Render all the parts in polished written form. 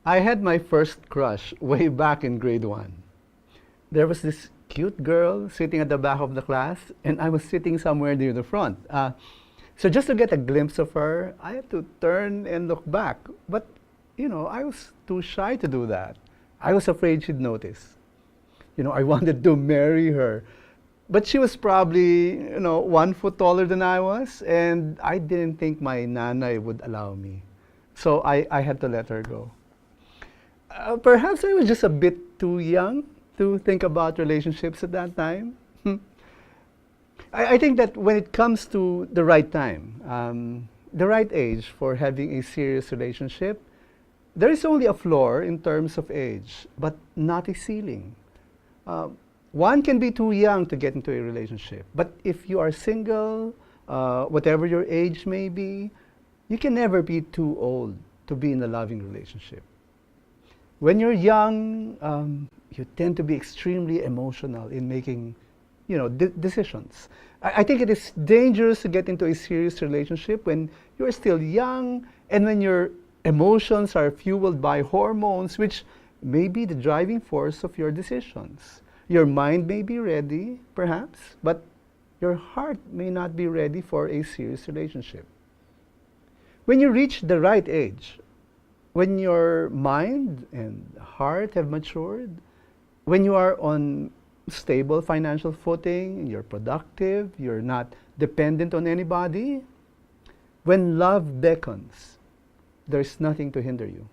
I had my first crush way back in grade 1. There was this cute girl sitting at the back of the class, and I was sitting somewhere near the front. So just to get a glimpse of her, I had to turn and look back. But, I was too shy to do that. I was afraid she'd notice. I wanted to marry her. But she was probably, 1 foot taller than I was, and I didn't think my nanay would allow me. So I had to let her go. Perhaps I was just a bit too young to think about relationships at that time. I think that when it comes to the right time, the right age for having a serious relationship, there is only a floor in terms of age, but not a ceiling. One can be too young to get into a relationship, but if you are single, whatever your age may be, you can never be too old to be in a loving relationship. When you're young, you tend to be extremely emotional in making, decisions. I think it is dangerous to get into a serious relationship when you're still young and when your emotions are fueled by hormones, which may be the driving force of your decisions. Your mind may be ready, perhaps, but your heart may not be ready for a serious relationship. When you reach the right age, when your mind and heart have matured, when you are on stable financial footing, you're productive, you're not dependent on anybody, when love beckons, there's nothing to hinder you.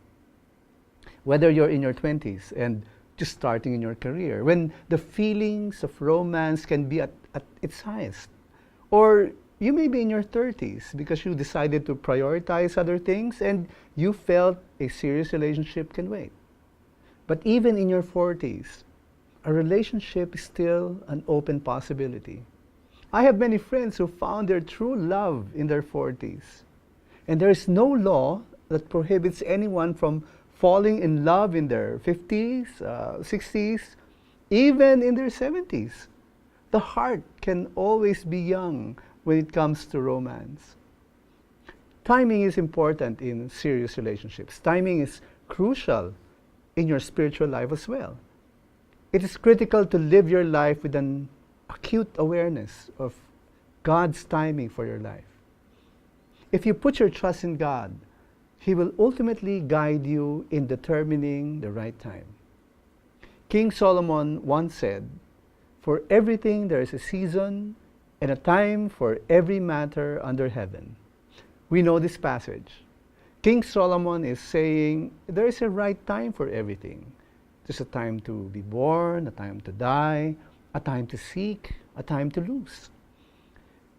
Whether you're in your 20s and just starting in your career, when the feelings of romance can be at its highest, or you may be in your 30s because you decided to prioritize other things and you felt a serious relationship can wait. But even in your 40s, a relationship is still an open possibility. I have many friends who found their true love in their 40s. And there is no law that prohibits anyone from falling in love in their 50s, 60s, even in their 70s. The heart can always be young when it comes to romance. Timing is important in serious relationships. Timing is crucial in your spiritual life as well. It is critical to live your life with an acute awareness of God's timing for your life. If you put your trust in God, He will ultimately guide you in determining the right time. King Solomon once said, "For everything there is a season and a time for every matter under heaven." We know this passage. King Solomon is saying there is a right time for everything. There's a time to be born, a time to die, a time to seek, a time to lose.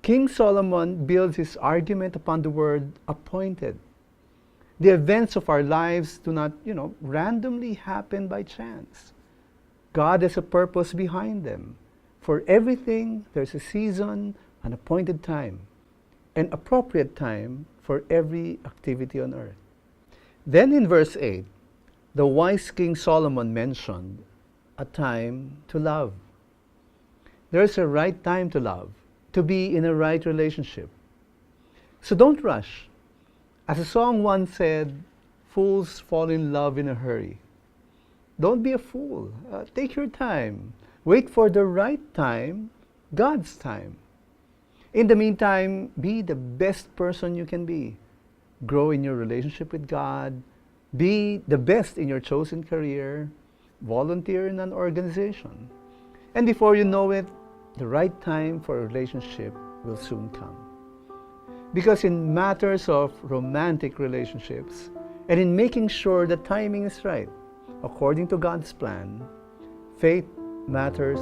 King Solomon builds his argument upon the word appointed. The events of our lives do not, randomly happen by chance. God has a purpose behind them. For everything, there's a season, an appointed time, an appropriate time for every activity on earth. Then in verse 8, the wise King Solomon mentioned a time to love. There's a right time to love, to be in a right relationship. So don't rush. As a song once said, fools fall in love in a hurry. Don't be a fool. Take your time. Wait for the right time, God's time. In the meantime, be the best person you can be. Grow in your relationship with God. Be the best in your chosen career. Volunteer in an organization. And before you know it, the right time for a relationship will soon come. Because in matters of romantic relationships, and in making sure the timing is right, according to God's plan, faith matters